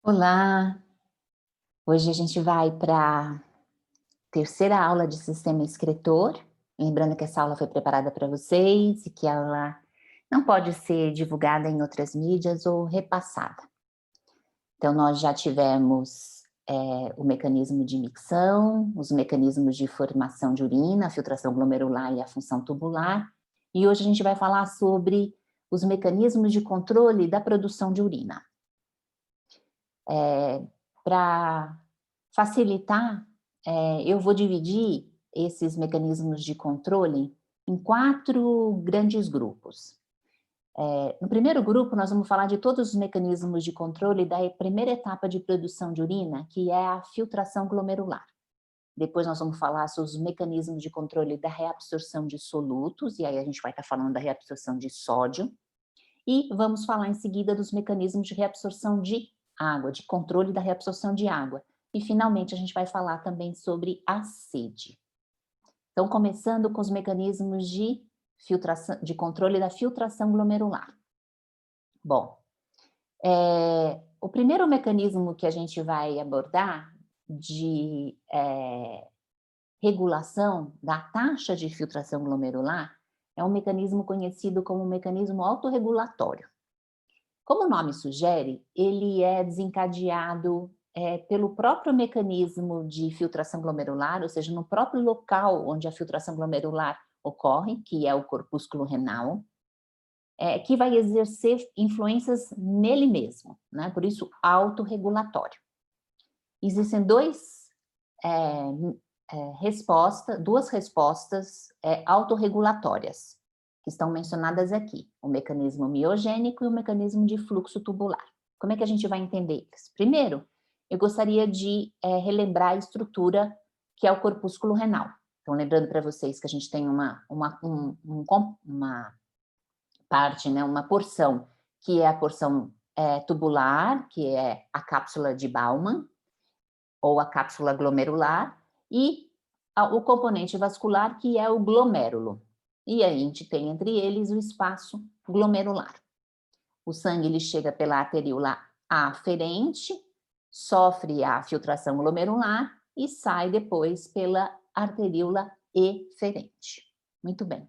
Olá, hoje a gente vai para a terceira aula de sistema excretor. Lembrando que essa aula foi preparada para vocês e que ela não pode ser divulgada em outras mídias ou repassada. Então, nós já tivemos o mecanismo de micção, os mecanismos de formação de urina, a filtração glomerular e a função tubular. E hoje a gente vai falar sobre os mecanismos de controle da produção de urina. Para facilitar, eu vou dividir esses mecanismos de controle em 4 grandes grupos. No primeiro grupo, nós vamos falar de todos os mecanismos de controle da primeira etapa de produção de urina, que é a filtração glomerular. Depois nós vamos falar sobre os mecanismos de controle da reabsorção de solutos, e aí a gente vai estar falando da reabsorção de sódio. E vamos falar em seguida dos mecanismos de reabsorção de água, de controle da reabsorção de água. E finalmente a gente vai falar também sobre a sede. Então, começando com os mecanismos de filtração, de controle da filtração glomerular. Bom, o primeiro mecanismo que a gente vai abordar de regulação da taxa de filtração glomerular é um mecanismo conhecido como mecanismo autorregulatório. Como o nome sugere, ele é desencadeado pelo próprio mecanismo de filtração glomerular, ou seja, no próprio local onde a filtração glomerular ocorre, que é o corpúsculo renal, que vai exercer influências nele mesmo, né? Por isso, autorregulatório. Existem duas respostas autorregulatórias, que estão mencionadas aqui, o mecanismo miogênico e o mecanismo de fluxo tubular. Como é que a gente vai entender eles? Primeiro, eu gostaria de relembrar a estrutura que é o corpúsculo renal. Então, lembrando para vocês que a gente tem uma parte, né, uma porção, que é a porção tubular, que é a cápsula de Bowman, ou a cápsula glomerular, e o componente vascular, que é o glomérulo. E aí a gente tem entre eles o espaço glomerular. O sangue ele chega pela arteríola aferente, sofre a filtração glomerular e sai depois pela arteríola eferente. Muito bem.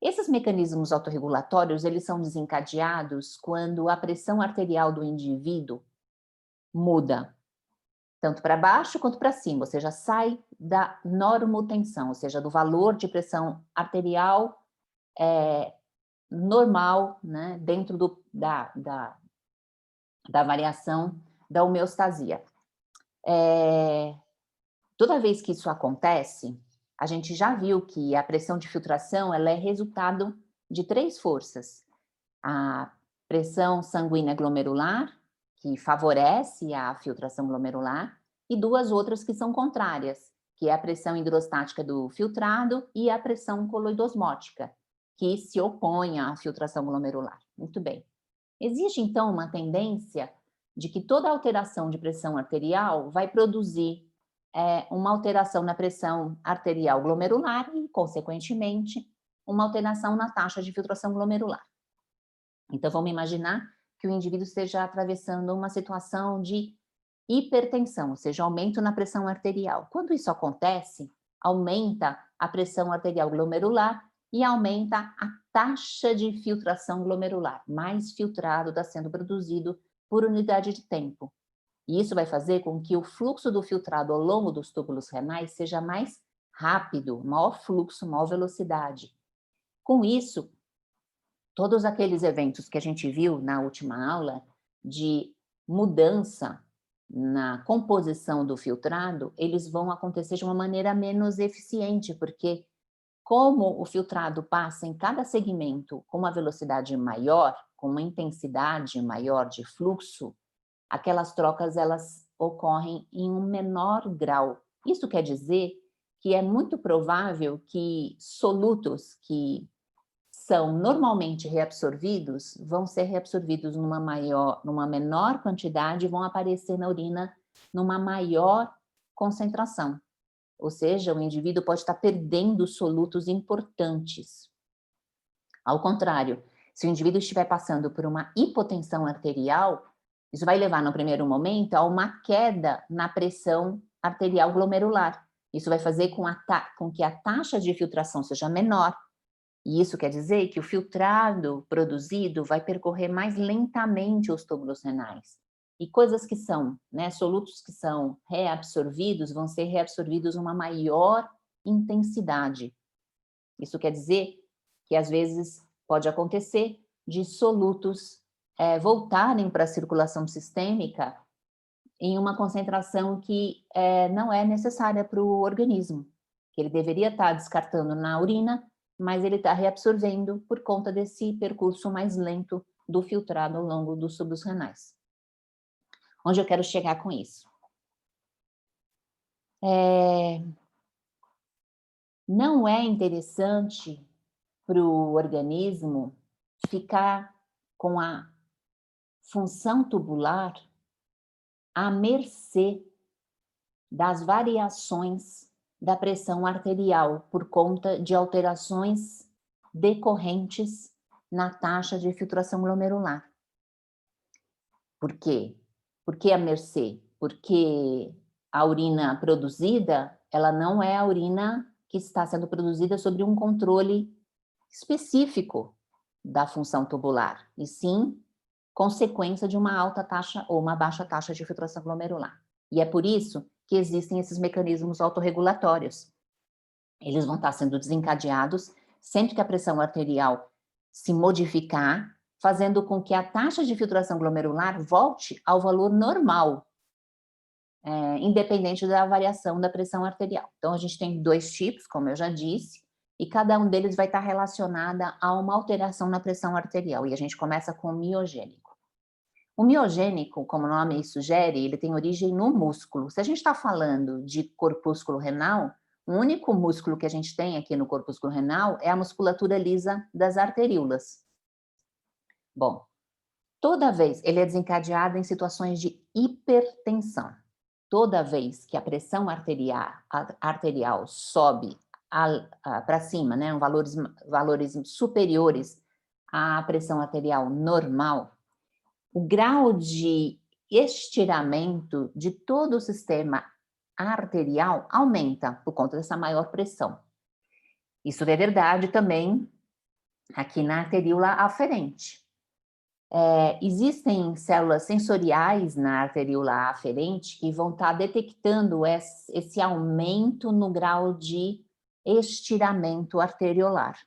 Esses mecanismos autorregulatórios, eles são desencadeados quando a pressão arterial do indivíduo muda, tanto para baixo quanto para cima, ou seja, sai da normotensão, ou seja, do valor de pressão arterial normal, né, dentro da variação da homeostasia. Toda vez que isso acontece, a gente já viu que a pressão de filtração ela é resultado de 3 forças. A pressão sanguínea glomerular, que favorece a filtração glomerular, e 2 outras que são contrárias, que é a pressão hidrostática do filtrado e a pressão coloidosmótica, que se opõe à filtração glomerular. Muito bem. Existe, então, uma tendência de que toda alteração de pressão arterial vai produzir uma alteração na pressão arterial glomerular e, consequentemente, uma alteração na taxa de filtração glomerular. Então, vamos imaginar que o indivíduo esteja atravessando uma situação de hipertensão, ou seja, aumento na pressão arterial. Quando isso acontece, aumenta a pressão arterial glomerular e aumenta a taxa de filtração glomerular. Mais filtrado está sendo produzido por unidade de tempo. E isso vai fazer com que o fluxo do filtrado ao longo dos túbulos renais seja mais rápido, maior fluxo, maior velocidade. Com isso, todos aqueles eventos que a gente viu na última aula de mudança na composição do filtrado, eles vão acontecer de uma maneira menos eficiente, porque como o filtrado passa em cada segmento com uma velocidade maior, com uma intensidade maior de fluxo, aquelas trocas elas ocorrem em um menor grau. Isso quer dizer que é muito provável que solutos que são normalmente reabsorvidos, vão ser reabsorvidos numa menor quantidade e vão aparecer na urina numa maior concentração. Ou seja, o indivíduo pode estar perdendo solutos importantes. Ao contrário, se o indivíduo estiver passando por uma hipotensão arterial, Isso vai levar, no primeiro momento, a uma queda na pressão arterial glomerular. Isso vai fazer com que a taxa de filtração seja menor, e isso quer dizer que o filtrado produzido vai percorrer mais lentamente os túbulos renais. E coisas que são, né, solutos que são reabsorvidos, vão ser reabsorvidos uma maior intensidade. Isso quer dizer que, às vezes, pode acontecer de solutos voltarem para a circulação sistêmica em uma concentração que não é necessária para o organismo, que ele deveria estar descartando na urina, mas ele está reabsorvendo por conta desse percurso mais lento do filtrado ao longo dos tubos renais. Onde eu quero chegar com isso? Não é interessante para o organismo ficar com a função tubular à mercê das variações da pressão arterial por conta de alterações decorrentes na taxa de filtração glomerular. Por quê? Por que à mercê? Porque a urina produzida, ela não é a urina que está sendo produzida sob um controle específico da função tubular, e sim consequência de uma alta taxa ou uma baixa taxa de filtração glomerular. E é por isso que existem esses mecanismos autorregulatórios. Eles vão estar sendo desencadeados sempre que a pressão arterial se modificar, fazendo com que a taxa de filtração glomerular volte ao valor normal, independente da variação da pressão arterial. Então, a gente tem dois tipos, como eu já disse, e cada um deles vai estar relacionada a uma alteração na pressão arterial. E a gente começa com o miogênico. O miogênico, como o nome sugere, ele tem origem no músculo. Se a gente está falando de corpúsculo renal, o único músculo que a gente tem aqui no corpúsculo renal é a musculatura lisa das arteríolas. Bom, toda vez ele é desencadeado em situações de hipertensão. Toda vez que a pressão arterial sobe para cima, né, valores superiores à pressão arterial normal, o grau de estiramento de todo o sistema arterial aumenta por conta dessa maior pressão. Isso é verdade também aqui na arteríola aferente. Existem células sensoriais na arteríola aferente que vão estar detectando esse aumento no grau de estiramento arteriolar,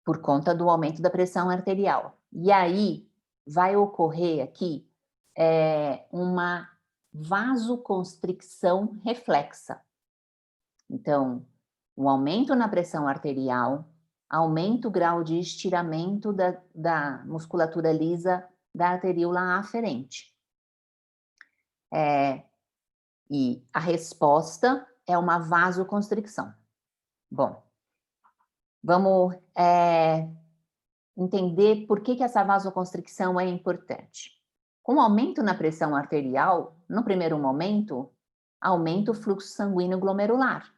por conta do aumento da pressão arterial. E aí vai ocorrer aqui uma vasoconstricção reflexa. Então, um aumento na pressão arterial, aumenta o grau de estiramento da musculatura lisa da arteríola aferente. E a resposta é uma vasoconstricção. Bom, vamos entender por que essa vasoconstricção é importante. Com o aumento na pressão arterial, no primeiro momento, aumenta o fluxo sanguíneo glomerular,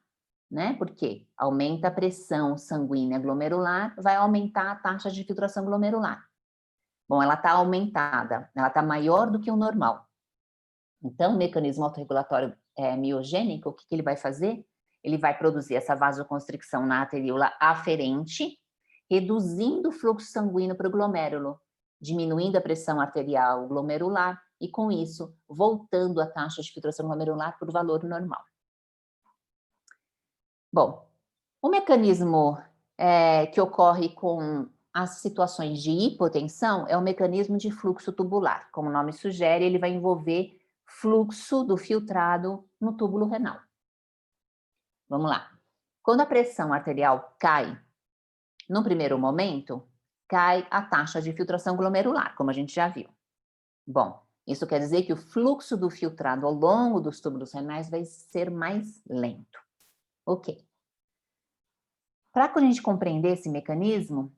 né? Porque aumenta a pressão sanguínea glomerular, vai aumentar a taxa de filtração glomerular. Bom, ela está aumentada, ela está maior do que o normal. Então, o mecanismo autorregulatório miogênico, o que ele vai fazer? Ele vai produzir essa vasoconstricção na arteríola aferente, reduzindo o fluxo sanguíneo para o glomérulo, diminuindo a pressão arterial glomerular e, com isso, voltando a taxa de filtração glomerular para o valor normal. Bom, o mecanismo que ocorre com as situações de hipotensão é o mecanismo de fluxo tubular. Como o nome sugere, ele vai envolver fluxo do filtrado no túbulo renal. Vamos lá. Quando a pressão arterial cai, no primeiro momento, cai a taxa de filtração glomerular, como a gente já viu. Bom, isso quer dizer que o fluxo do filtrado ao longo dos túbulos renais vai ser mais lento. Ok. Para a gente compreender esse mecanismo,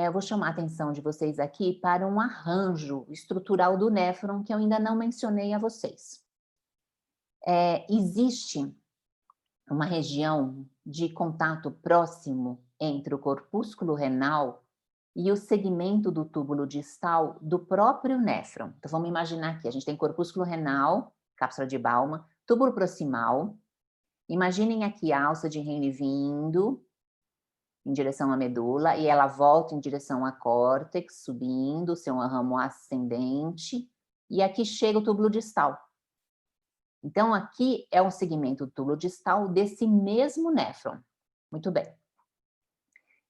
eu vou chamar a atenção de vocês aqui para um arranjo estrutural do néfron que eu ainda não mencionei a vocês. Existe uma região de contato próximo entre o corpúsculo renal e o segmento do túbulo distal do próprio néfron. Então, vamos imaginar aqui, a gente tem corpúsculo renal, cápsula de Bowman, túbulo proximal. Imaginem aqui a alça de Henle vindo em direção à medula, e ela volta em direção à córtex, subindo, seu ramo ascendente, e aqui chega o túbulo distal. Então, aqui é um segmento do túbulo distal desse mesmo néfron. Muito bem.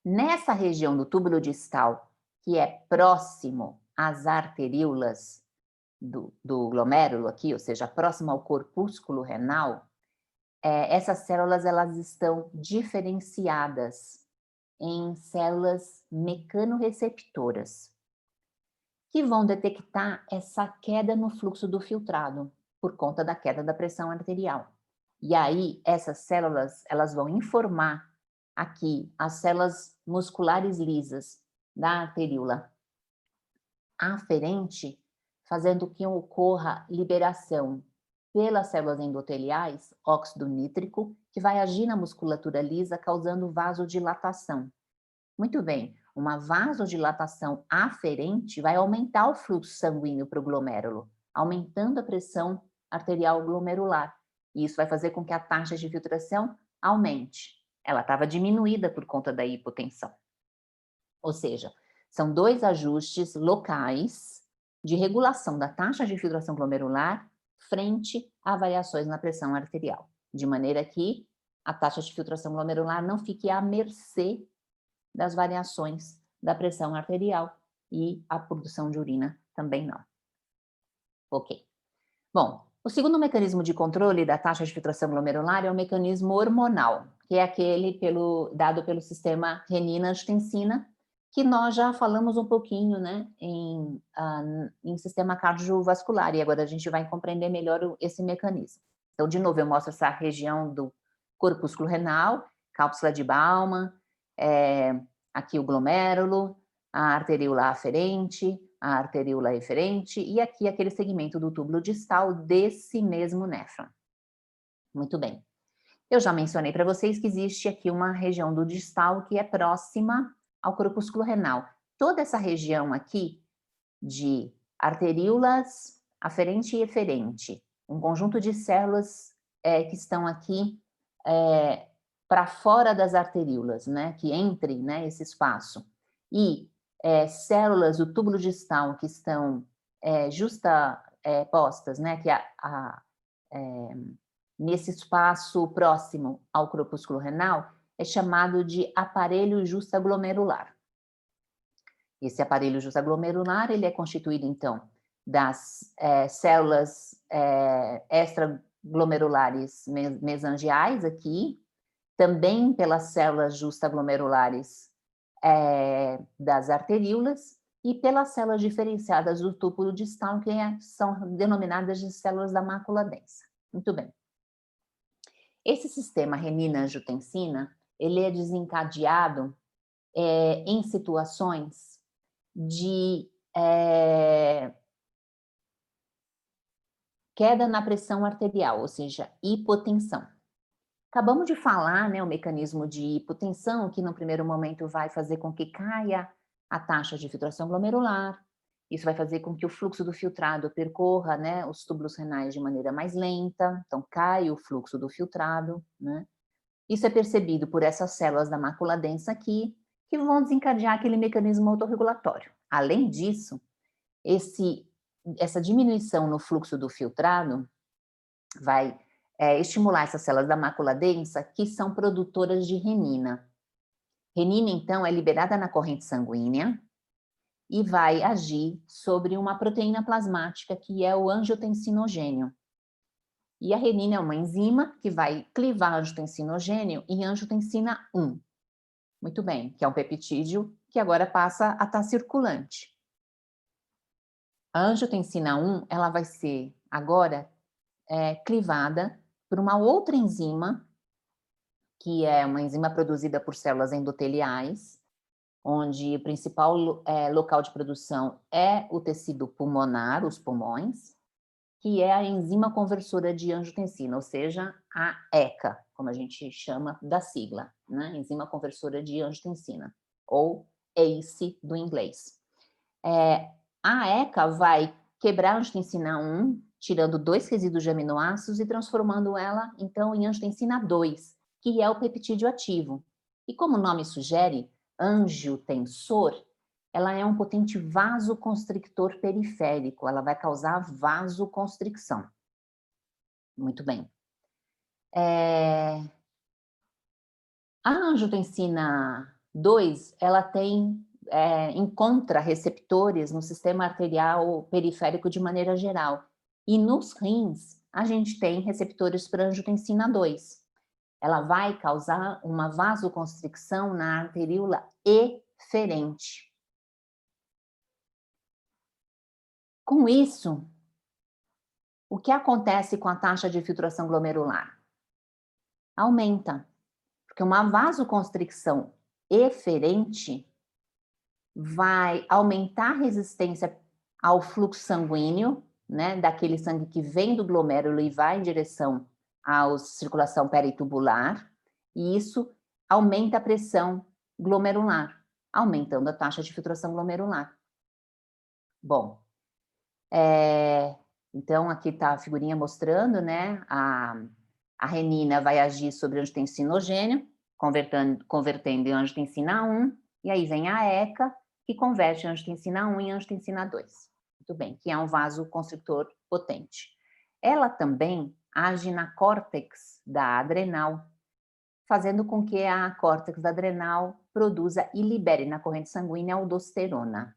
Nessa região do túbulo distal, que é próximo às arteríolas do glomérulo aqui, ou seja, próximo ao corpúsculo renal, essas células elas estão diferenciadas em células mecanorreceptoras, que vão detectar essa queda no fluxo do filtrado, por conta da queda da pressão arterial. E aí, essas células, elas vão informar aqui as células musculares lisas da arteríola aferente, fazendo que ocorra liberação pelas células endoteliais, óxido nítrico, que vai agir na musculatura lisa, causando vasodilatação. Muito bem, uma vasodilatação aferente vai aumentar o fluxo sanguíneo para o glomérulo, aumentando a pressão arterial glomerular. E isso vai fazer com que a taxa de filtração aumente. Ela estava diminuída por conta da hipotensão. Ou seja, são dois ajustes locais de regulação da taxa de filtração glomerular frente a variações na pressão arterial, de maneira que a taxa de filtração glomerular não fique à mercê das variações da pressão arterial e a produção de urina também não. Ok. Bom, o segundo mecanismo de controle da taxa de filtração glomerular é o mecanismo hormonal, que é aquele dado pelo sistema renina-angiotensina, que nós já falamos um pouquinho, né, em sistema cardiovascular, e agora a gente vai compreender melhor esse mecanismo. Então, de novo, eu mostro essa região do corpúsculo renal, cápsula de Bowman, aqui o glomérulo, a arteríola aferente, a arteríola eferente, e aqui aquele segmento do túbulo distal desse mesmo néfron. Muito bem. Eu já mencionei para vocês que existe aqui uma região do distal que é próxima ao corpúsculo renal. Toda essa região aqui de arteríolas aferente e eferente, um conjunto de células que estão aqui para fora das arteríolas, né, que entre, né, esse espaço, e células do túbulo distal que estão postas, né, que nesse espaço próximo ao corpúsculo renal, é chamado de aparelho justaglomerular. Esse aparelho justaglomerular, ele é constituído, então, das células extraglomerulares mesangiais aqui, também pelas células justaglomerulares das arteríolas e pelas células diferenciadas do túbulo distal, que são denominadas de células da mácula densa. Muito bem. Esse sistema renina-angiotensina, ele é desencadeado em situações de queda na pressão arterial, ou seja, hipotensão. Acabamos de falar, né, o mecanismo de hipotensão, que no primeiro momento vai fazer com que caia a taxa de filtração glomerular, isso vai fazer com que o fluxo do filtrado percorra, né, os túbulos renais de maneira mais lenta, então cai o fluxo do filtrado, né? Isso é percebido por essas células da mácula densa aqui, que vão desencadear aquele mecanismo autorregulatório. Além disso, essa diminuição no fluxo do filtrado vai estimular essas células da mácula densa, que são produtoras de renina. Renina, então, é liberada na corrente sanguínea e vai agir sobre uma proteína plasmática, que é o angiotensinogênio. E a renina é uma enzima que vai clivar angiotensinogênio em angiotensina 1. Muito bem, que é um peptídeo que agora passa a estar circulante. A angiotensina 1, ela vai ser agora clivada por uma outra enzima, que é uma enzima produzida por células endoteliais, onde o principal local de produção é o tecido pulmonar, os pulmões, que é a enzima conversora de angiotensina, ou seja, a ECA, como a gente chama da sigla, né? Enzima conversora de angiotensina, ou ACE do inglês. A ECA vai quebrar a angiotensina 1, tirando 2 resíduos de aminoácidos e transformando ela, então, em angiotensina 2, que é o peptídeo ativo. E como o nome sugere, angiotensor, ela é um potente vasoconstrictor periférico, ela vai causar vasoconstricção. Muito bem. A angiotensina 2, ela encontra receptores no sistema arterial periférico de maneira geral. E nos rins, a gente tem receptores para angiotensina 2. Ela vai causar uma vasoconstricção na arteríola eferente. Com isso, o que acontece com a taxa de filtração glomerular? Aumenta, porque uma vasoconstricção eferente vai aumentar a resistência ao fluxo sanguíneo, né, daquele sangue que vem do glomérulo e vai em direção à circulação peritubular, e isso aumenta a pressão glomerular, aumentando a taxa de filtração glomerular. Bom, então aqui está a figurinha mostrando, né, a renina vai agir sobre angiotensinogênio, convertendo em angiotensina 1, e aí vem a ECA, que converte a angiotensina 1 em angiotensina 2. Muito bem, que é um vasoconstrictor potente. Ela também age na córtex da adrenal, fazendo com que a córtex da adrenal produza e libere na corrente sanguínea aldosterona.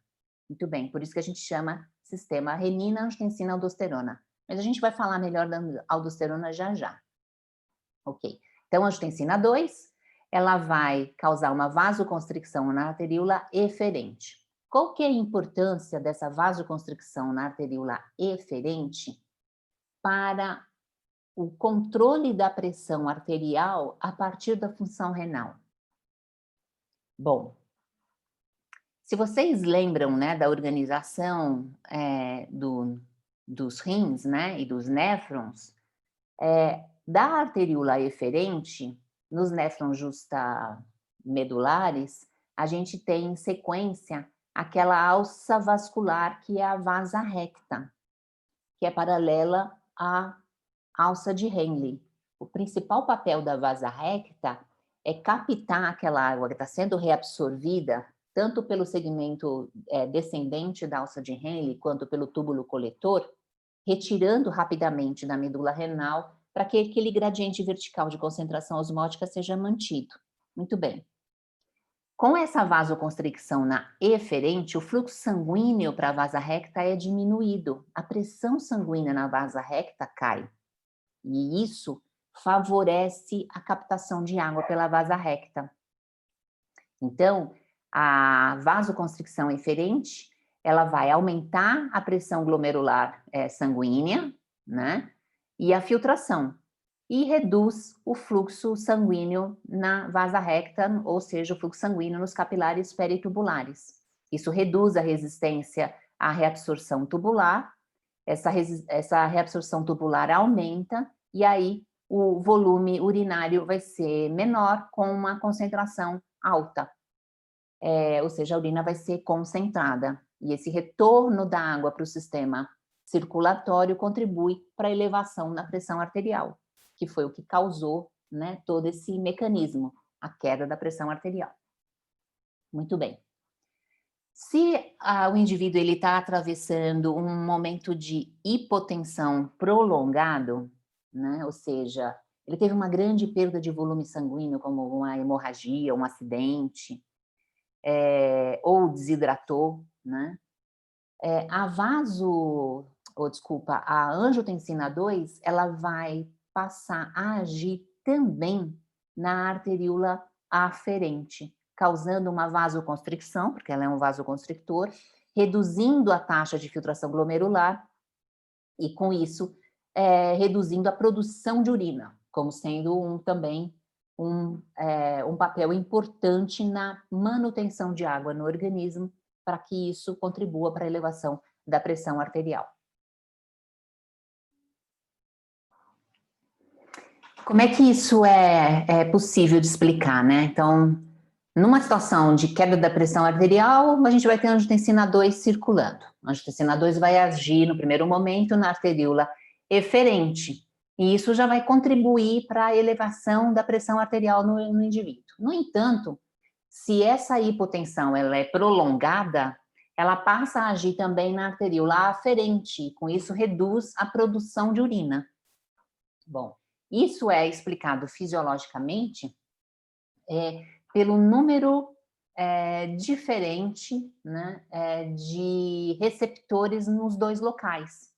Muito bem, por isso que a gente chama sistema renina-angiotensina-aldosterona. Mas a gente vai falar melhor da aldosterona já já. Ok, então a angiotensina 2, ela vai causar uma vasoconstricção na arteríola eferente. Qual que é a importância dessa vasoconstricção na arteríola eferente para o controle da pressão arterial a partir da função renal? Bom, se vocês lembram, né, da organização dos rins, né, e dos néfrons, da arteríola eferente, nos néfrons justamedulares, a gente tem em sequência aquela alça vascular que é a vasa recta, que é paralela à alça de Henle. O principal papel da vasa recta é captar aquela água que está sendo reabsorvida, tanto pelo segmento descendente da alça de Henle, quanto pelo túbulo coletor, retirando rapidamente da medula renal para que aquele gradiente vertical de concentração osmótica seja mantido. Muito bem. Com essa vasoconstricção na eferente, o fluxo sanguíneo para a vasa recta é diminuído, a pressão sanguínea na vasa recta cai, e isso favorece a captação de água pela vasa recta. Então, a vasoconstricção eferente, ela vai aumentar a pressão glomerular sanguínea, né, e a filtração, e reduz o fluxo sanguíneo na vasa recta, ou seja, o fluxo sanguíneo nos capilares peritubulares. Isso reduz a resistência à reabsorção tubular, essa reabsorção tubular aumenta, e aí o volume urinário vai ser menor com uma concentração alta. Ou seja, a urina vai ser concentrada, e esse retorno da água para o sistema circulatório contribui para a elevação da pressão arterial, que foi o que causou, né, todo esse mecanismo, a queda da pressão arterial. Muito bem. Se o indivíduo está atravessando um momento de hipotensão prolongado, né, ou seja, ele teve uma grande perda de volume sanguíneo, como uma hemorragia, um acidente, ou desidratou, né, a angiotensina 2, ela vai passar a agir também na arteríola aferente, causando uma vasoconstricção, porque ela é um vasoconstrictor, reduzindo a taxa de filtração glomerular e, com isso, reduzindo a produção de urina, como sendo também um papel importante na manutenção de água no organismo, para que isso contribua para a elevação da pressão arterial. Como é que isso é possível de explicar, né? Então, Numa situação de queda da pressão arterial, a gente vai ter angiotensina 2 circulando. A angiotensina 2 vai agir no primeiro momento na arteríola eferente, e isso já vai contribuir para a elevação da pressão arterial no indivíduo. No entanto, se essa hipotensão ela é prolongada, ela passa a agir também na arteríola aferente, e com isso reduz a produção de urina. Bom, isso é explicado fisiologicamente pelo número diferente, né, de receptores nos dois locais.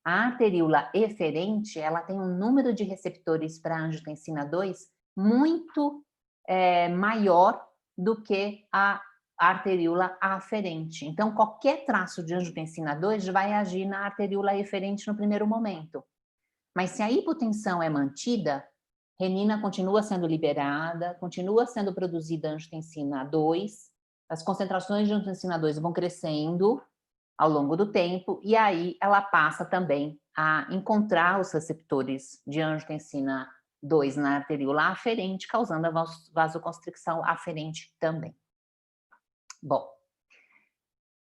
A arteríola eferente, ela tem um número de receptores para angiotensina 2 muito maior do que a arteríola aferente. Então, qualquer traço de angiotensina 2 vai agir na arteríola eferente no primeiro momento. Mas se a hipotensão é mantida, renina continua sendo liberada, continua sendo produzida angiotensina 2, as concentrações de angiotensina 2 vão crescendo ao longo do tempo, e aí ela passa também a encontrar os receptores de angiotensina 2 na arteríola aferente, causando a vasoconstricção aferente também. Bom,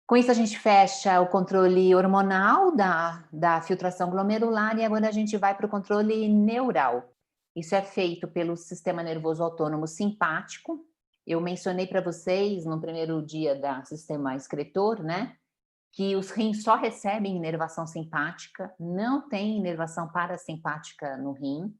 com isso a gente fecha o controle hormonal da filtração glomerular e agora a gente vai para o controle neural. Isso é feito pelo sistema nervoso autônomo simpático. Eu mencionei para vocês no primeiro dia do sistema excretor, né, que os rins só recebem inervação simpática, não tem inervação parasimpática no rim,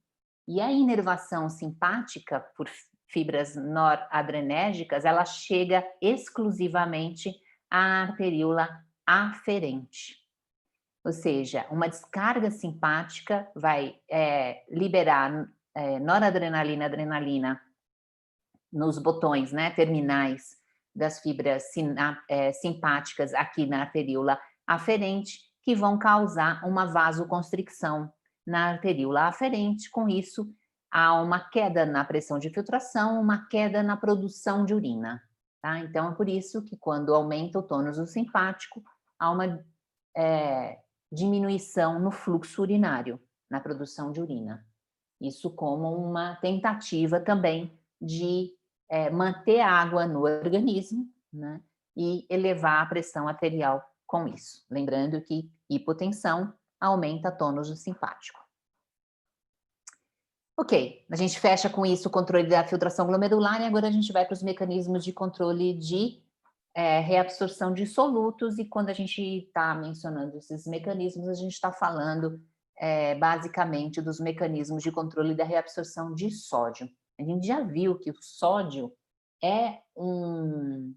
e a inervação simpática por fibras noradrenérgicas, ela chega exclusivamente à arteríola aferente. Ou seja, uma descarga simpática vai liberar noradrenalina, adrenalina nos botões, né, terminais das fibras simpáticas aqui na arteríola aferente, que vão causar uma vasoconstricção na arteríola aferente. Com isso, há uma queda na pressão de filtração, uma queda na produção de urina. Tá? Então, é por isso que quando aumenta o tônus simpático, há uma diminuição no fluxo urinário, na produção de urina. Isso como uma tentativa também de manter a água no organismo, né, e elevar a pressão arterial com isso. Lembrando que hipotensão aumenta tônus simpático. Ok, a gente fecha com isso o controle da filtração glomerular e agora a gente vai para os mecanismos de controle de reabsorção de solutos, e quando a gente está mencionando esses mecanismos, a gente está falando basicamente dos mecanismos de controle da reabsorção de sódio. A gente já viu que o sódio é um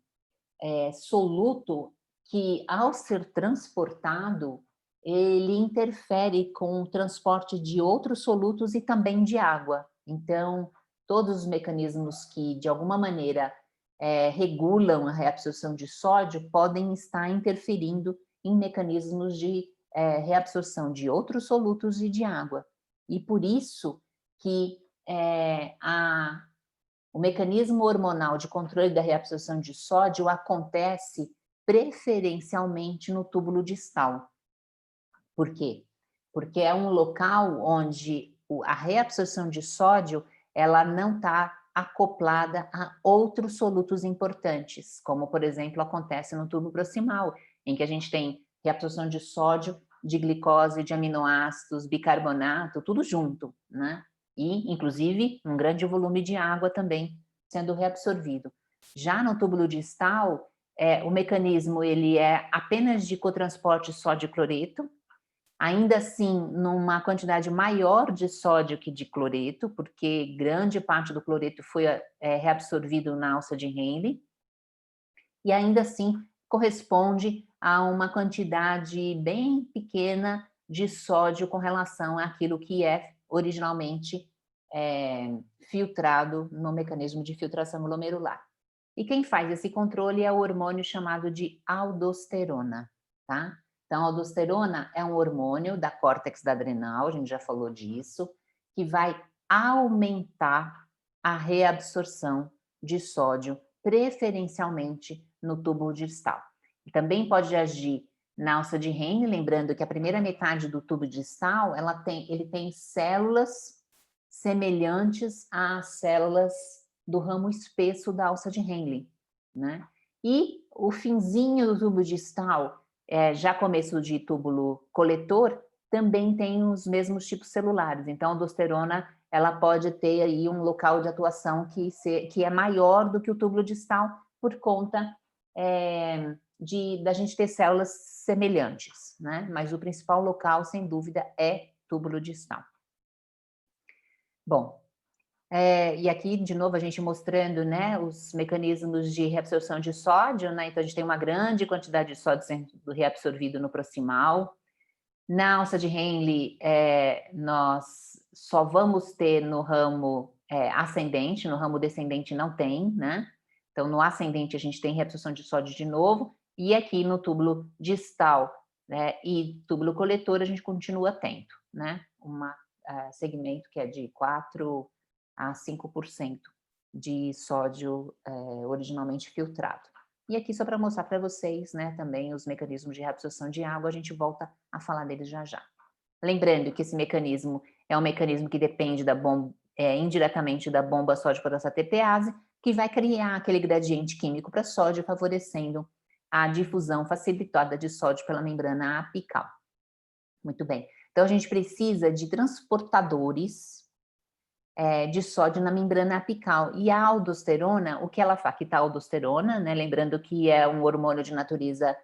soluto que, ao ser transportado, ele interfere com o transporte de outros solutos e também de água. Então, todos os mecanismos que, de alguma maneira, regulam a reabsorção de sódio podem estar interferindo em mecanismos de reabsorção de outros solutos e de água. E por isso que o mecanismo hormonal de controle da reabsorção de sódio acontece preferencialmente no túbulo distal. Por quê? Porque é um local onde a reabsorção de sódio ela não está acoplada a outros solutos importantes, como, por exemplo, acontece no tubo proximal, em que a gente tem reabsorção de sódio, de glicose, de aminoácidos, bicarbonato, tudo junto, né? E, inclusive, um grande volume de água também sendo reabsorvido. Já no túbulo distal, o mecanismo ele é apenas de cotransporte sódio-cloreto, ainda assim numa quantidade maior de sódio que de cloreto, porque grande parte do cloreto foi reabsorvido na alça de Henle, e ainda assim corresponde a uma quantidade bem pequena de sódio com relação àquilo que é originalmente filtrado no mecanismo de filtração glomerular. E quem faz esse controle é o hormônio chamado de aldosterona, tá? Então, a aldosterona é um hormônio da córtex da adrenal, a gente já falou disso, que vai aumentar a reabsorção de sódio, preferencialmente no túbulo distal. E também pode agir na alça de Henle, lembrando que a primeira metade do tubo distal, ele tem células semelhantes às células do ramo espesso da alça de Henle, né? E o finzinho do tubo distal, já começo de túbulo coletor, também tem os mesmos tipos celulares. Então, a aldosterona, ela pode ter aí um local de atuação que é maior do que o túbulo distal, por conta da gente ter células semelhantes, né? Mas o principal local, sem dúvida, é túbulo distal. Bom, e aqui, de novo, a gente mostrando, né, os mecanismos de reabsorção de sódio, né? Então, a gente tem uma grande quantidade de sódio sendo reabsorvido no proximal. Na alça de Henle, nós só vamos ter no ramo ascendente, no ramo descendente não tem, né? Então, no ascendente, a gente tem reabsorção de sódio de novo, e aqui no túbulo distal, né, e túbulo coletor, a gente continua tendo, né? Segmento que é de 4 a 5% de sódio originalmente filtrado. E aqui só para mostrar para vocês, né, também os mecanismos de reabsorção de água, a gente volta a falar deles já já. Lembrando que esse mecanismo é um mecanismo que depende indiretamente da bomba sódio-potássio ATPase, que vai criar aquele gradiente químico para sódio, favorecendo a difusão facilitada de sódio pela membrana apical. Muito bem. Então, a gente precisa de transportadores de sódio na membrana apical. E a aldosterona, o que ela faz? Aqui está a aldosterona, né? Lembrando que é um hormônio de natureza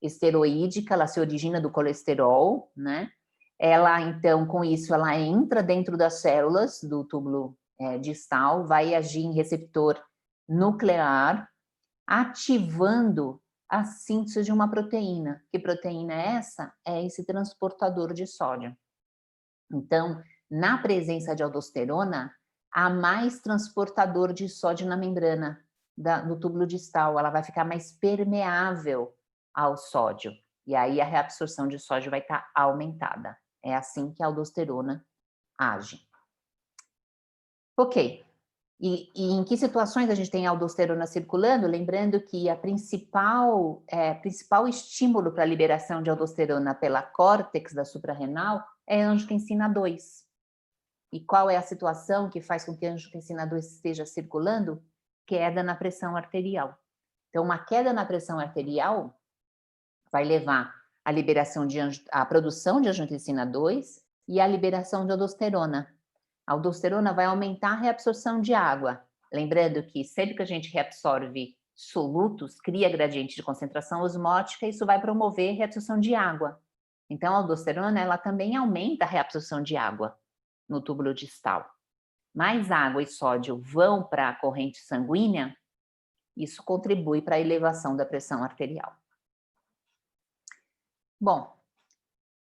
esteroídica, ela se origina do colesterol, né? Ela, então, com isso, ela entra dentro das células do túbulo distal, vai agir em receptor nuclear, ativando a síntese de uma proteína. Que proteína é essa? É esse transportador de sódio. Então, na presença de aldosterona, há mais transportador de sódio na membrana do túbulo distal, ela vai ficar mais permeável ao sódio, e aí a reabsorção de sódio vai estar aumentada. É assim que a aldosterona age. Ok. E em que situações a gente tem a aldosterona circulando? Lembrando que a principal estímulo para a liberação de aldosterona pela córtex da suprarrenal é a angiotensina 2. E qual é a situação que faz com que a angiotensina 2 esteja circulando? Queda na pressão arterial. Então, uma queda na pressão arterial vai levar à produção de angiotensina 2 e à liberação de aldosterona. A aldosterona vai aumentar a reabsorção de água. Lembrando que sempre que a gente reabsorve solutos, cria gradiente de concentração osmótica, isso vai promover a reabsorção de água. Então, a aldosterona, ela também aumenta a reabsorção de água no túbulo distal. Mais água e sódio vão para a corrente sanguínea, isso contribui para a elevação da pressão arterial. Bom,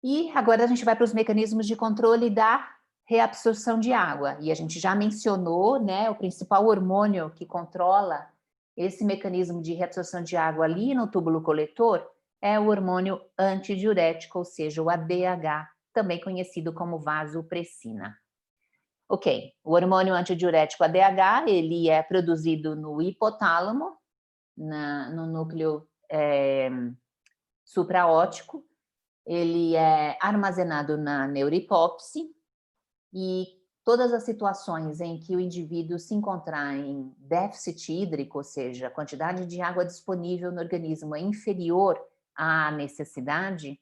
e agora a gente vai para os mecanismos de controle da reabsorção de água. E a gente já mencionou, né, o principal hormônio que controla esse mecanismo de reabsorção de água ali no túbulo coletor é o hormônio antidiurético, ou seja, o ADH, também conhecido como vasopressina. Ok, o hormônio antidiurético ADH, ele é produzido no hipotálamo, no núcleo supraóptico, ele é armazenado na neurohipófise, e todas as situações em que o indivíduo se encontrar em déficit hídrico, ou seja, a quantidade de água disponível no organismo é inferior à necessidade,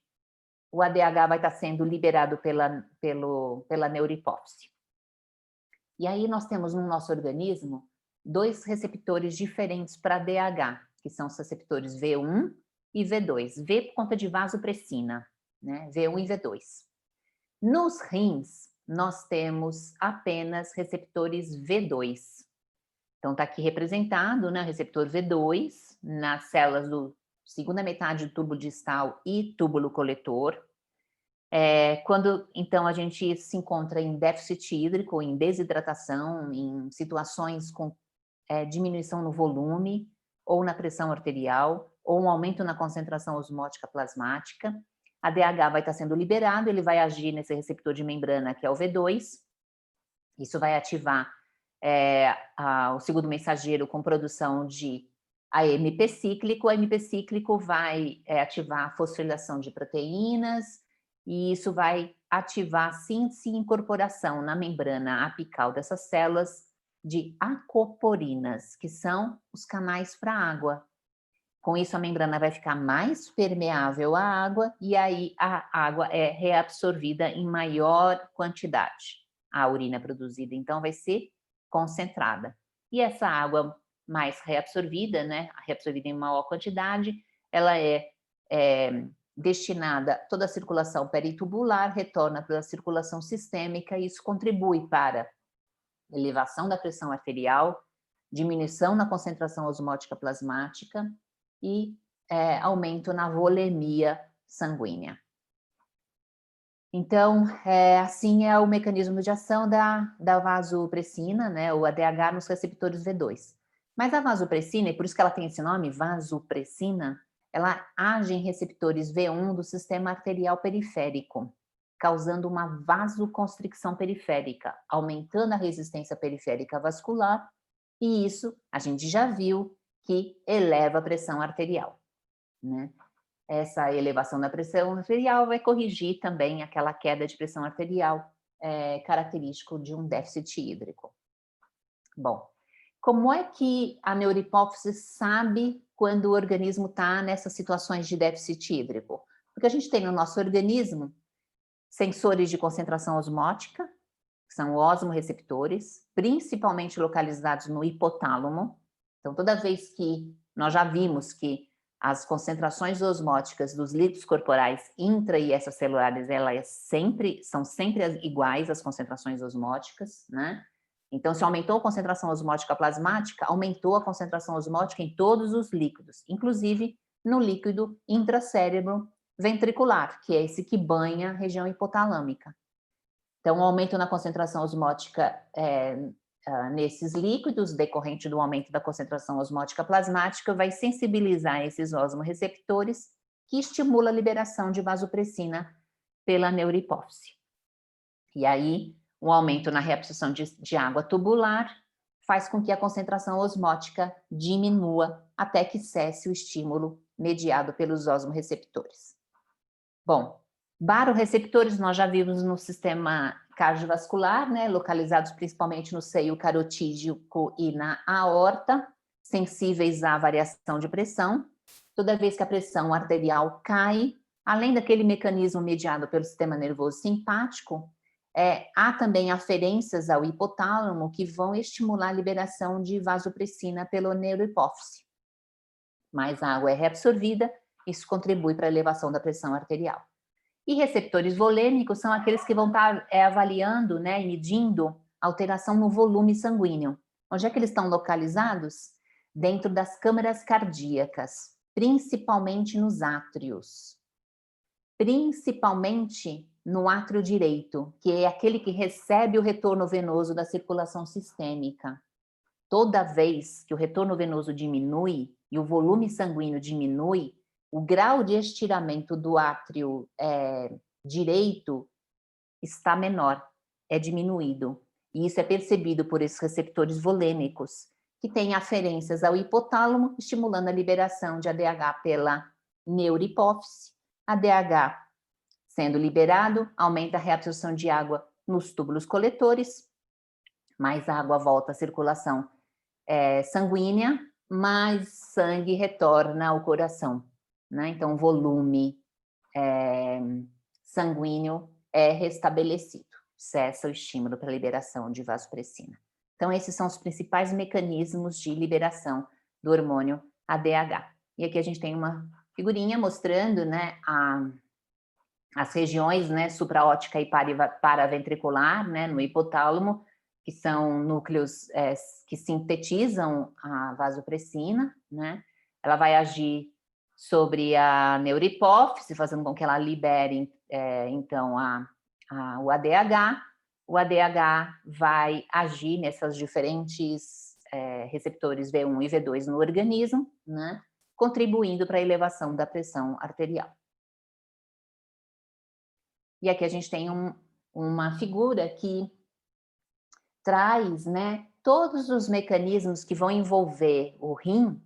o ADH vai estar sendo liberado pela neurohipófise. E aí nós temos no nosso organismo 2 receptores diferentes para ADH, que são os receptores V1 e V2. V por conta de vasopressina, né? V1 e V2. Nos rins, nós temos apenas receptores V2. Então, está aqui representado, né, o receptor V2 nas células do segunda metade do túbulo distal e túbulo coletor. Quando, então, a gente se encontra em déficit hídrico, em desidratação, em situações com diminuição no volume, ou na pressão arterial, ou um aumento na concentração osmótica plasmática, a DH vai estar sendo liberado, ele vai agir nesse receptor de membrana, que é o V2, isso vai ativar o segundo mensageiro com produção de AMP cíclico, o AMP cíclico vai ativar a fosforilação de proteínas, e isso vai ativar a síntese e incorporação na membrana apical dessas células de aquaporinas, que são os canais para água. Com isso, a membrana vai ficar mais permeável à água e aí a água é reabsorvida em maior quantidade. A urina produzida, então, vai ser concentrada. E essa água mais reabsorvida, né, reabsorvida em maior quantidade, ela é destinada, toda a circulação peritubular retorna para a circulação sistêmica e isso contribui para elevação da pressão arterial, diminuição na concentração osmótica plasmática e aumento na volemia sanguínea. Então, assim é o mecanismo de ação da vasopressina, né, o ADH nos receptores V2. Mas a vasopressina, e por isso que ela tem esse nome, vasopressina, ela age em receptores V1 do sistema arterial periférico, causando uma vasoconstricção periférica, aumentando a resistência periférica vascular, e isso a gente já viu que eleva a pressão arterial, né? Essa elevação da pressão arterial vai corrigir também aquela queda de pressão arterial característico de um déficit hídrico. Bom, como é que a neurohipófise sabe quando o organismo está nessas situações de déficit hídrico? Porque a gente tem no nosso organismo sensores de concentração osmótica, que são osmorreceptores, principalmente localizados no hipotálamo. Então, toda vez que nós já vimos que as concentrações osmóticas dos líquidos corporais intra e extracelulares, são sempre iguais às concentrações osmóticas, né? Então, se aumentou a concentração osmótica plasmática, aumentou a concentração osmótica em todos os líquidos, inclusive no líquido intracérebro ventricular, que é esse que banha a região hipotalâmica. Então, o aumento na concentração osmótica nesses líquidos, decorrente do aumento da concentração osmótica plasmática, vai sensibilizar esses osmorreceptores, que estimula a liberação de vasopressina pela neurohipófise. E aí, um aumento na reabsorção de água tubular faz com que a concentração osmótica diminua até que cesse o estímulo mediado pelos osmorreceptores. Bom, baroreceptores nós já vimos no sistema cardiovascular, né, localizados principalmente no seio carotídico e na aorta, sensíveis à variação de pressão. Toda vez que a pressão arterial cai, além daquele mecanismo mediado pelo sistema nervoso simpático, há também aferências ao hipotálamo que vão estimular a liberação de vasopressina pela neurohipófise. Mais água é reabsorvida, isso contribui para a elevação da pressão arterial. E receptores volêmicos são aqueles que vão estar avaliando, né, e medindo alteração no volume sanguíneo. Onde é que eles estão localizados? Dentro das câmaras cardíacas, principalmente nos átrios. Principalmente no átrio direito, que é aquele que recebe o retorno venoso da circulação sistêmica. Toda vez que o retorno venoso diminui e o volume sanguíneo diminui, o grau de estiramento do átrio direito está menor, é diminuído. E isso é percebido por esses receptores volêmicos, que têm aferências ao hipotálamo, estimulando a liberação de ADH pela neurohipófise. ADH sendo liberado, aumenta a reabsorção de água nos túbulos coletores, mais água volta à circulação sanguínea, mais sangue retorna ao coração, né? Então, o volume sanguíneo é restabelecido, cessa o estímulo para a liberação de vasopressina. Então, esses são os principais mecanismos de liberação do hormônio ADH. E aqui a gente tem uma figurinha mostrando, né, as regiões, né, supraótica e paraventricular, né, no hipotálamo, que são núcleos que sintetizam a vasopressina, né? Ela vai agir sobre a neurohipófise, fazendo com que ela libere, então, o ADH. O ADH vai agir nessas diferentes receptores V1 e V2 no organismo, né? Contribuindo para a elevação da pressão arterial. E aqui a gente tem uma figura que traz, né, todos os mecanismos que vão envolver o rim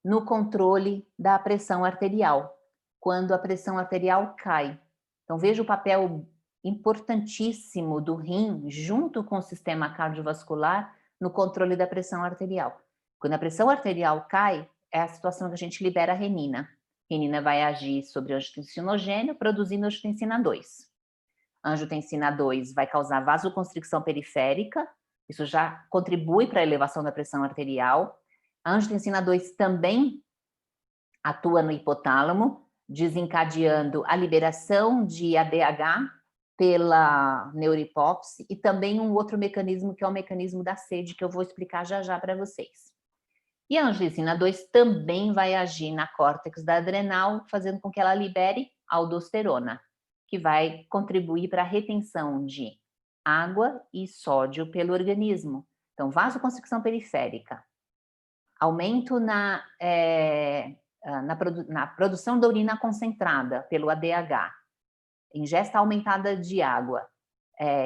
no controle da pressão arterial, quando a pressão arterial cai. Então, veja o papel importantíssimo do rim junto com o sistema cardiovascular no controle da pressão arterial. Quando a pressão arterial cai, é a situação que a gente libera a renina. A renina vai agir sobre o angiotensinogênio, produzindo angiotensina 2. A angiotensina 2 vai causar vasoconstricção periférica, isso já contribui para a elevação da pressão arterial. A angiotensina 2 também atua no hipotálamo, desencadeando a liberação de ADH pela neurohipófise e também um outro mecanismo que é o mecanismo da sede, que eu vou explicar já já para vocês. E a angiotensina 2 também vai agir na córtex da adrenal, fazendo com que ela libere aldosterona, que vai contribuir para a retenção de água e sódio pelo organismo. Então, vasoconstricção periférica, aumento na produção da urina concentrada pelo ADH, ingesta aumentada de água,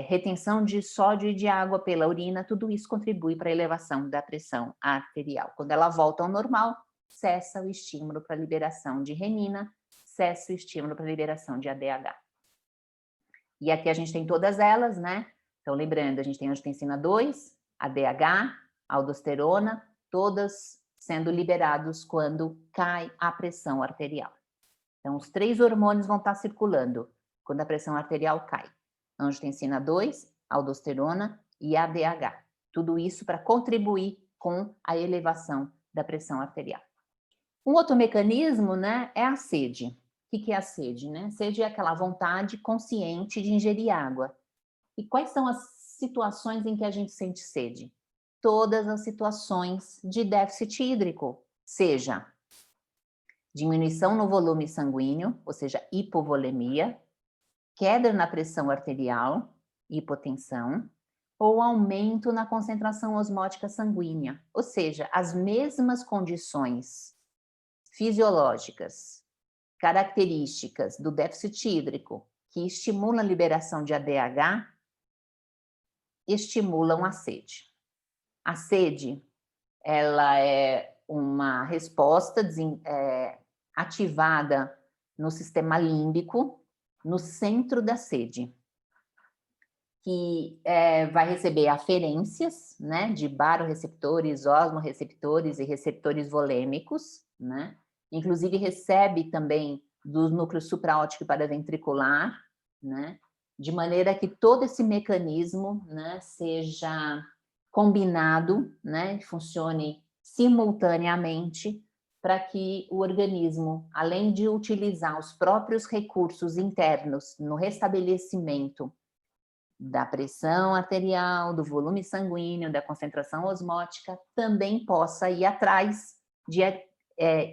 retenção de sódio e de água pela urina, tudo isso contribui para a elevação da pressão arterial. Quando ela volta ao normal, cessa o estímulo para a liberação de renina, cessa o estímulo para a liberação de ADH. E aqui a gente tem todas elas, né? Então, lembrando, a gente tem angiotensina 2, ADH, aldosterona, todas sendo liberados quando cai a pressão arterial. Então, os 3 hormônios vão estar circulando quando a pressão arterial cai. Angiotensina 2, aldosterona e ADH. Tudo isso para contribuir com a elevação da pressão arterial. Um outro mecanismo, né, é a sede. O que é a sede, né? Sede é aquela vontade consciente de ingerir água. E quais são as situações em que a gente sente sede? Todas as situações de déficit hídrico, seja diminuição no volume sanguíneo, ou seja, hipovolemia, queda na pressão arterial, hipotensão, ou aumento na concentração osmótica sanguínea, ou seja, as mesmas condições fisiológicas, características do déficit hídrico que estimulam a liberação de ADH, estimulam a sede. A sede, ela é uma resposta ativada no sistema límbico, no centro da sede, que vai receber aferências, né, de baroreceptores, osmorreceptores e receptores volêmicos, né? Inclusive recebe também do núcleo supraóptico paraventricular, né? De maneira que todo esse mecanismo, né, seja combinado, né, funcione simultaneamente para que o organismo, além de utilizar os próprios recursos internos no restabelecimento da pressão arterial, do volume sanguíneo, da concentração osmótica, também possa ir atrás de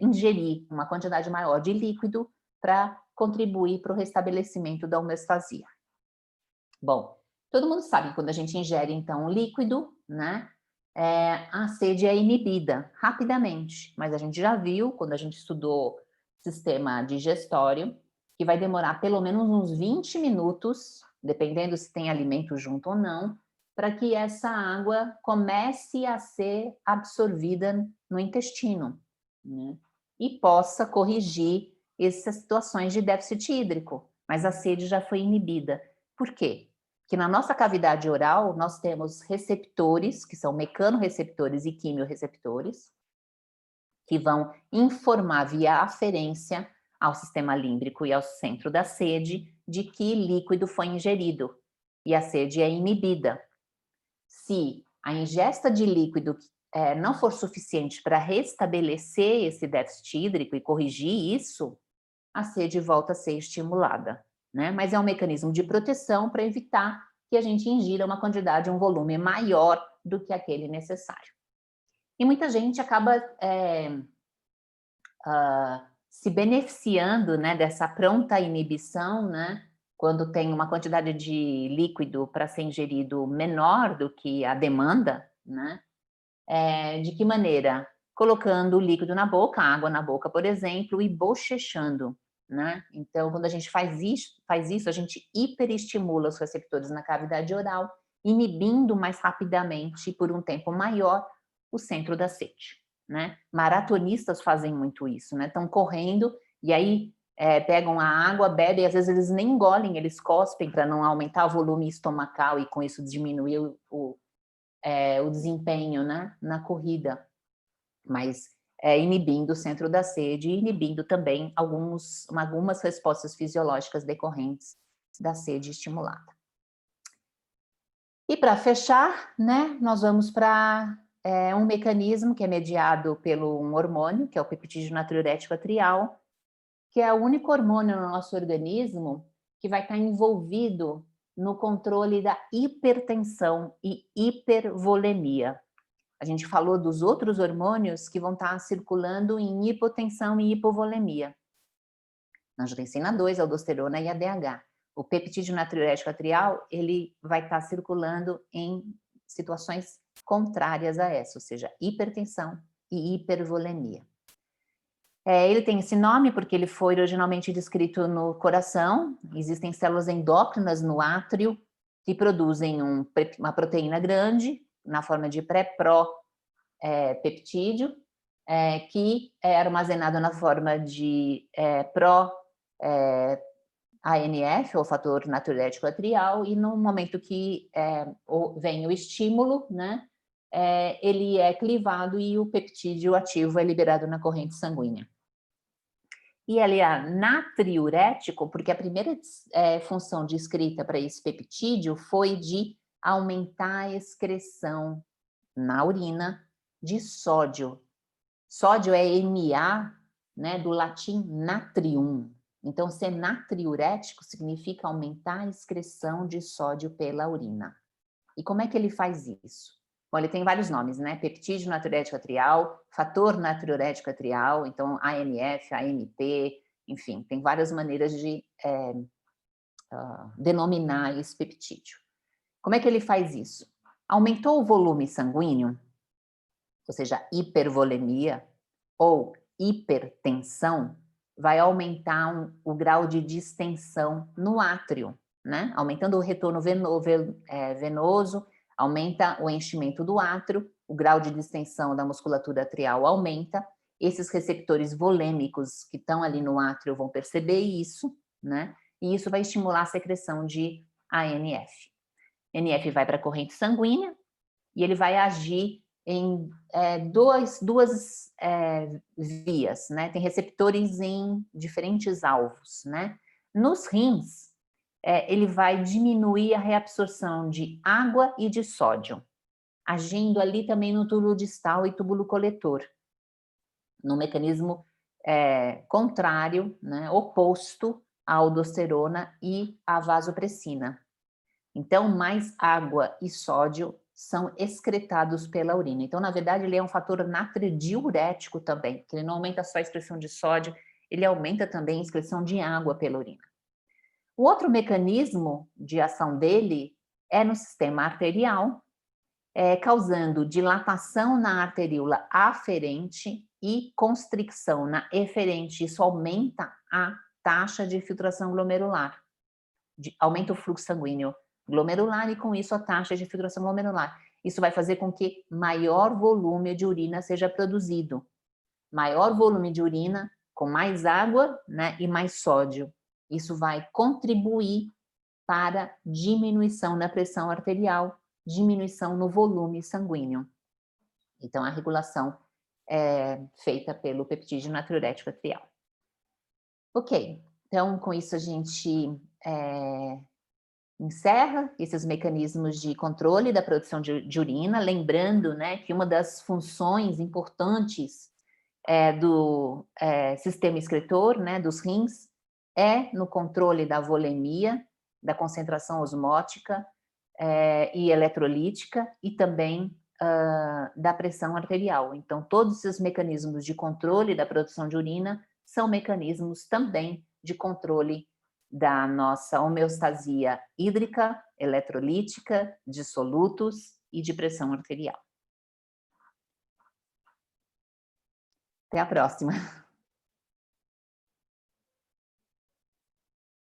ingerir uma quantidade maior de líquido para contribuir para o restabelecimento da homeostasia. Bom, todo mundo sabe que quando a gente ingere, então, um líquido, né, a sede é inibida rapidamente, mas a gente já viu, quando a gente estudou sistema digestório, que vai demorar pelo menos uns 20 minutos, dependendo se tem alimento junto ou não, para que essa água comece a ser absorvida no intestino, né, e possa corrigir essas situações de déficit hídrico, mas a sede já foi inibida. Por quê? Que na nossa cavidade oral nós temos receptores, que são mecanorreceptores e quimiorreceptores, que vão informar via aferência ao sistema límbrico e ao centro da sede de que líquido foi ingerido, e a sede é inibida. Se a ingesta de líquido não for suficiente para restabelecer esse déficit hídrico e corrigir isso, a sede volta a ser estimulada, né? Mas é um mecanismo de proteção para evitar que a gente ingira uma quantidade, um volume maior do que aquele necessário. E muita gente acaba se beneficiando, né, dessa pronta inibição, né, quando tem uma quantidade de líquido para ser ingerido menor do que a demanda, né? De que maneira? Colocando o líquido na boca, água na boca, por exemplo, e bochechando, né? Então, quando a gente faz isso, a gente hiperestimula os receptores na cavidade oral, inibindo mais rapidamente, por um tempo maior, o centro da sede, né? Maratonistas fazem muito isso, né? Estão correndo e aí pegam a água, bebem, às vezes eles nem engolem, eles cospem para não aumentar o volume estomacal e com isso diminuir o desempenho, né, na corrida, mas inibindo o centro da sede e inibindo também algumas respostas fisiológicas decorrentes da sede estimulada. E para fechar, né, nós vamos para um mecanismo que é mediado pelo um hormônio, que é o peptídeo natriurético atrial, que é o único hormônio no nosso organismo que vai estar envolvido no controle da hipertensão e hipervolemia. A gente falou dos outros hormônios que vão estar circulando em hipotensão e hipovolemia. Angiotensina 2, aldosterona e ADH. O peptídeo natriurético atrial, ele vai estar circulando em situações contrárias a essa, ou seja, hipertensão e hipervolemia. Ele tem esse nome porque ele foi originalmente descrito no coração. Existem células endócrinas no átrio que produzem uma proteína grande, na forma de pré-pro-peptídeo, que é armazenado na forma de ANF, ou fator natriurético atrial, e no momento que vem o estímulo, né, ele é clivado e o peptídeo ativo é liberado na corrente sanguínea. E ele é natriurético, porque a primeira função descrita para esse peptídeo foi de aumentar a excreção na urina de sódio. Sódio é Na, né, do latim natrium. Então, ser natriurético significa aumentar a excreção de sódio pela urina. E como é que ele faz isso? Bom, ele tem vários nomes, né? Peptídeo natriurético atrial, fator natriurético atrial, então ANF, ANP, enfim, tem várias maneiras de denominar esse peptídeo. Como é que ele faz isso? Aumentou o volume sanguíneo, ou seja, hipervolemia ou hipertensão, vai aumentar o grau de distensão no átrio, né? Aumentando o retorno venoso, aumenta o enchimento do átrio, o grau de distensão da musculatura atrial aumenta, esses receptores volêmicos que estão ali no átrio vão perceber isso, né? E isso vai estimular a secreção de ANF. NF vai para a corrente sanguínea e ele vai agir em duas vias, né? Tem receptores em diferentes alvos, né? Nos rins, ele vai diminuir a reabsorção de água e de sódio, agindo ali também no túbulo distal e túbulo coletor, no mecanismo contrário, né? Oposto à aldosterona e à vasopressina. Então, mais água e sódio são excretados pela urina. Então, na verdade, ele é um fator natridiurético também, porque ele não aumenta só a excreção de sódio, ele aumenta também a excreção de água pela urina. O outro mecanismo de ação dele é no sistema arterial, causando dilatação na arteríola aferente e constricção na eferente. Isso aumenta a taxa de filtração glomerular, aumenta o fluxo sanguíneo glomerular e, com isso, a taxa de filtração glomerular. Isso vai fazer com que maior volume de urina seja produzido. Maior volume de urina, com mais água, né, e mais sódio. Isso vai contribuir para diminuição na pressão arterial, diminuição no volume sanguíneo. Então, a regulação é feita pelo peptídeo natriurético atrial. Ok, então, com isso a gente encerra esses mecanismos de controle da produção de urina, lembrando, né, que uma das funções importantes do sistema excretor, né, dos rins, no controle da volemia, da concentração osmótica e eletrolítica, e também da pressão arterial. Então, todos esses mecanismos de controle da produção de urina são mecanismos também de controle da nossa homeostasia hídrica, eletrolítica, de solutos e de pressão arterial. Até a próxima.